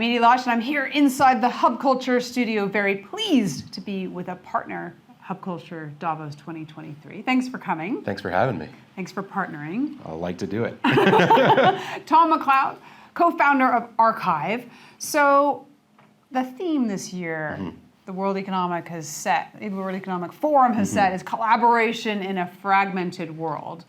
I'm Edie Lush, and I'm here inside the Hub Culture studio, very pleased to be with a partner, Hub Culture Davos 2023. Thanks for coming. Thanks for having me. Thanks for partnering. I'll like to do it. Tom McLeod, co-founder of Arkive. So the theme this year, the World Economic Forum has set, is collaboration in a fragmented world.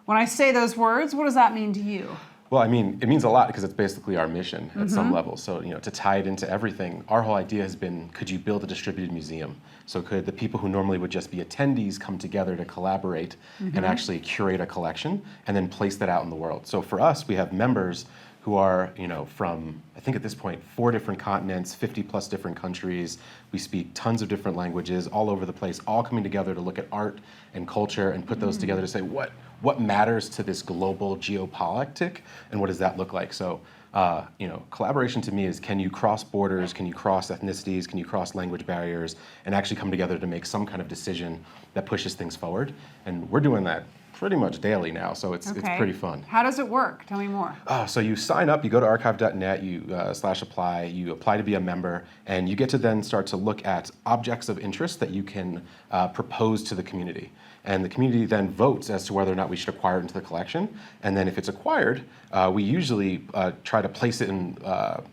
When I say those words, what does that mean to you? Well, I mean, it means a lot because it's basically our mission at some level. So, to tie it into everything, our whole idea has been, could you build a distributed museum? So could the people who normally would just be attendees come together to collaborate and actually curate a collection and then place that out in the world? So for us, we have members who are, from, I think at this point, 4 different continents, 50 plus different countries. We speak tons of different languages all over the place, all coming together to look at art and culture and put those together to say, what matters to this global geopolitic, and what does that look like? So, collaboration to me is, can you cross borders, can you cross ethnicities, can you cross language barriers, and actually come together to make some kind of decision that pushes things forward? And we're doing that pretty much daily now, so it's pretty fun. How does it work? Tell me more. So you sign up, you go to arkive.net, you /apply, you apply to be a member, and you get to then start to look at objects of interest that you can propose to the community. And the community then votes as to whether or not we should acquire it into the collection. And then if it's acquired, we usually try to place it in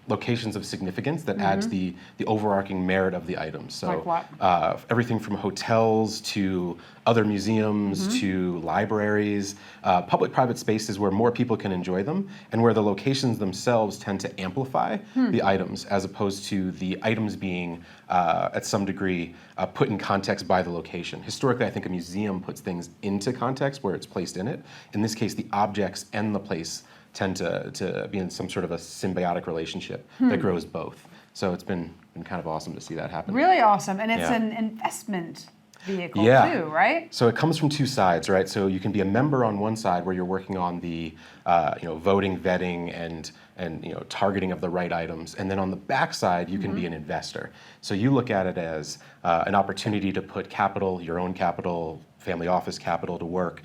locations of significance that adds the overarching merit of the items. So like what? Everything from hotels to other museums to libraries, public-private spaces where more people can enjoy them and where the locations themselves tend to amplify the items as opposed to the items being, at some degree, put in context by the location. Historically, I think a museum puts things into context where it's placed in it. In this case, the objects and the place tend to be in some sort of a symbiotic relationship that grows both. So it's been kind of awesome to see that happen. Really awesome, and it's an investment vehicle too, right? So it comes from 2 sides, right? So you can be a member on one side where you're working on the voting, vetting, and targeting of the right items, and then on the back side you can be an investor. So you look at it as an opportunity to put capital, your own capital, family office capital, to work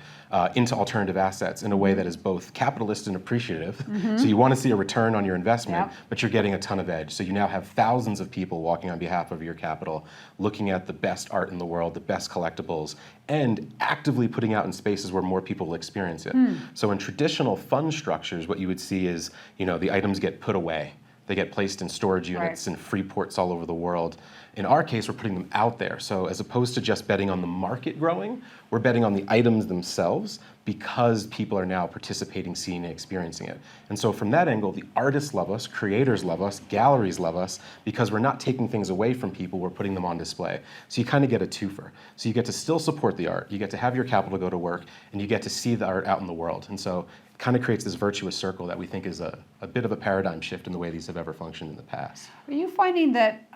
into alternative assets in a way that is both capitalist and appreciative. So you want to see a return on your investment, but you're getting a ton of edge. So you now have thousands of people walking on behalf of your capital, looking at the best art in the world, the best collectibles, and actively putting out in spaces where more people will experience it. So in traditional fund structures, what you would see is, the items get put away. They get placed in storage units in free ports all over the world. In our case, we're putting them out there. So as opposed to just betting on the market growing, we're betting on the items themselves because people are now participating, seeing, and experiencing it. And so from that angle, the artists love us, creators love us, galleries love us, because we're not taking things away from people, we're putting them on display. So you kind of get a twofer. So you get to still support the art, you get to have your capital go to work, and you get to see the art out in the world. And so kind of creates this virtuous circle that we think is a bit of a paradigm shift in the way these have ever functioned in the past. Are you finding that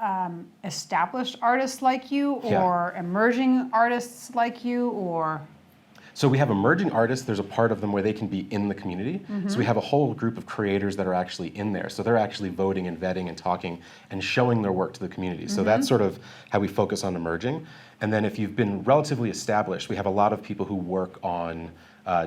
established artists like you or emerging artists like you, or? So we have emerging artists, there's a part of them where they can be in the community. So we have a whole group of creators that are actually in there. So they're actually voting and vetting and talking and showing their work to the community. So that's sort of how we focus on emerging. And then if you've been relatively established, we have a lot of people who work on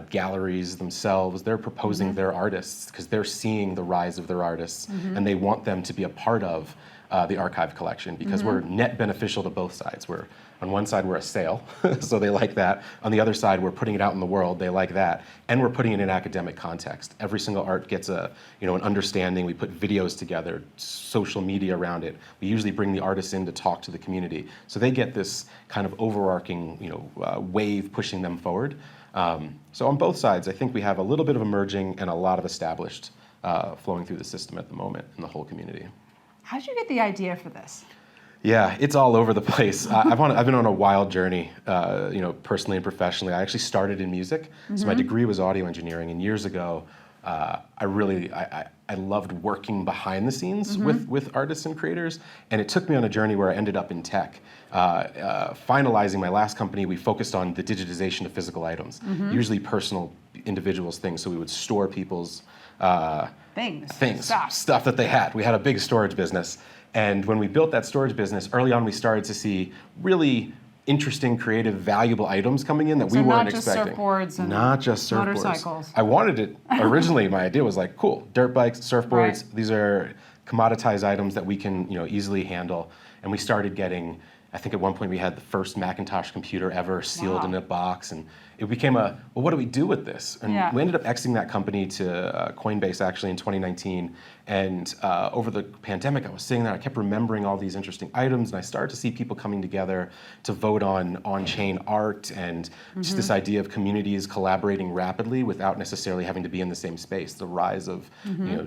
galleries themselves. They're proposing their artists because they're seeing the rise of their artists and they want them to be a part of the Arkive collection because we're net beneficial to both sides. We're on one side, we're a sale, so they like that. On the other side, we're putting it out in the world, they like that. And we're putting it in academic context. Every single art gets an understanding. We put videos together, social media around it. We usually bring the artists in to talk to the community. So they get this kind of overarching wave pushing them forward. So on both sides, I think we have a little bit of emerging and a lot of established flowing through the system at the moment in the whole community. How did you get the idea for this? Yeah, it's all over the place. I've been on a wild journey, personally and professionally. I actually started in music, so my degree was audio engineering, and years ago, I loved working behind the scenes with artists and creators, and it took me on a journey where I ended up in tech. Finalizing my last company, we focused on the digitization of physical items, usually personal individuals' things, so we would store people's stuff that they had. We had a big storage business. And when we built that storage business, early on we started to see really interesting, creative, valuable items coming in that we weren't expecting. Not just surfboards and motorcycles. Motorcycles. I wanted it, originally my idea was like, cool, dirt bikes, surfboards, these are commoditized items that we can easily handle. And we started getting, I think at one point we had the first Macintosh computer ever sealed in a box, and it became well, what do we do with this? And we ended up exiting that company to Coinbase actually in 2019. And over the pandemic, I was sitting there, I kept remembering all these interesting items, and I started to see people coming together to vote on on-chain art and just this idea of communities collaborating rapidly without necessarily having to be in the same space. The rise of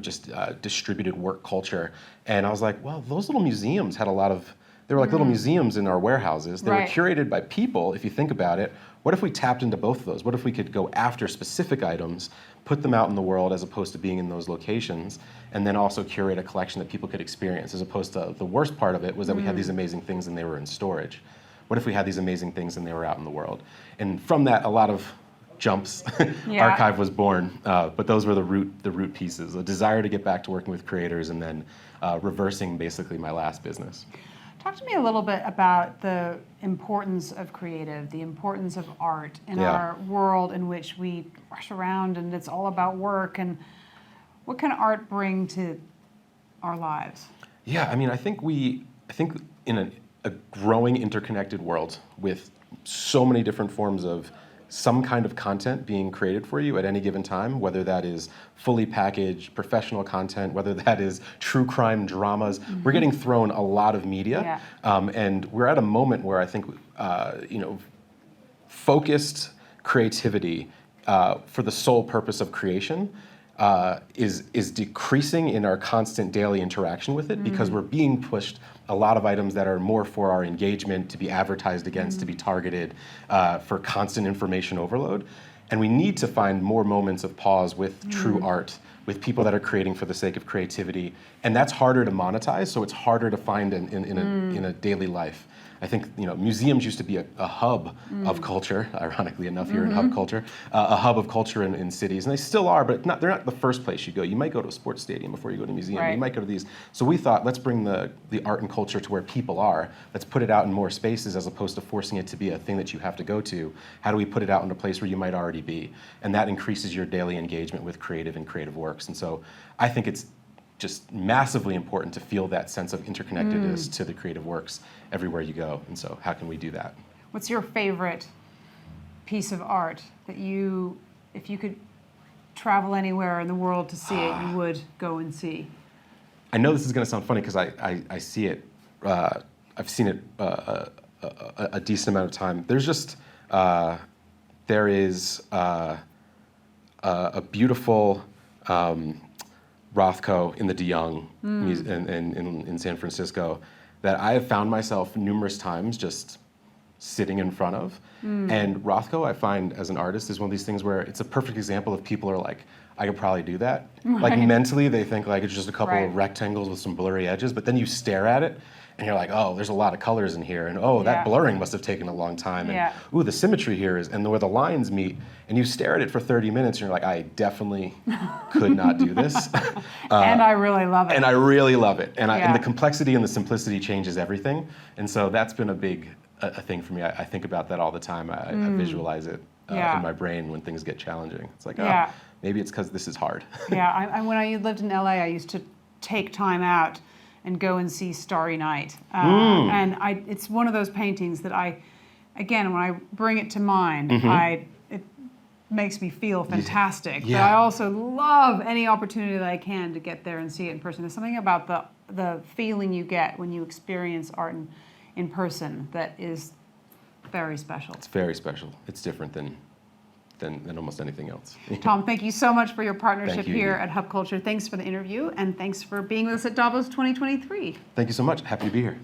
just distributed work culture. And I was like, well, those little museums had a lot of, they were like little museums in our warehouses. They were curated by people, if you think about it. What if we tapped into both of those? What if we could go after specific items, put them out in the world as opposed to being in those locations, and then also curate a collection that people could experience, as opposed to the worst part of it was that we had these amazing things and they were in storage. What if we had these amazing things and they were out in the world? And from that, a lot of jumps. Arkive was born, but those were the root pieces, a desire to get back to working with creators, and then reversing basically my last business. Talk to me a little bit about the importance of creative, the importance of art in our world in which we rush around and it's all about work. And what can art bring to our lives? Yeah, I mean, I think in a growing interconnected world with so many different forms of some kind of content being created for you at any given time, whether that is fully packaged professional content, whether that is true crime dramas. We're getting thrown a lot of media, and we're at a moment where I think focused creativity for the sole purpose of creation is decreasing in our constant daily interaction with it, because we're being pushed a lot of items that are more for our engagement, to be advertised against, to be targeted for constant information overload. And we need to find more moments of pause with true art, with people that are creating for the sake of creativity. And that's harder to monetize, so it's harder to find in a daily life. I think museums used to be a hub of culture, ironically enough, here in hub culture, a hub of culture in cities, and they still are, but they're not the first place you go. You might go to a sports stadium before you go to a museum. You might go to these. So we thought, let's bring the art and culture to where people are. Let's put it out in more spaces as opposed to forcing it to be a thing that you have to go to. How do we put it out in a place where you might already be? And that increases your daily engagement with creative and creative works. And so I think it's just massively important to feel that sense of interconnectedness to the creative works everywhere you go. And so how can we do that? What's your favorite piece of art that if you could travel anywhere in the world to see it, you would go and see? I know this is going to sound funny because I see it, I've seen it a decent amount of time. There's just, there is a beautiful Rothko in the De Young in San Francisco that I have found myself numerous times just sitting in front of. And Rothko, I find as an artist, is one of these things where it's a perfect example of people are like, I could probably do that. Like mentally they think like it's just a couple of rectangles with some blurry edges, but then you stare at it and you're like, oh, there's a lot of colors in here, and oh, that blurring must have taken a long time, and ooh, the symmetry here is, and where the lines meet, and you stare at it for 30 minutes, and you're like, I definitely could not do this. And I really love it. And I really love it, and the complexity and the simplicity changes everything, and so that's been a big thing for me. I think about that all the time. I visualize it in my brain when things get challenging. It's like, oh, maybe it's because this is hard. When I lived in LA, I used to take time out and go and see Starry Night. And it's one of those paintings that when I bring it to mind, it makes me feel fantastic. But I also love any opportunity that I can to get there and see it in person. There's something about the feeling you get when you experience art in person that is very special. It's very special. It's different than almost anything else. Tom, thank you so much for your partnership here Edie. at Hub Culture. Thanks for the interview, and thanks for being with us at Davos 2023. Thank you so much. Happy to be here.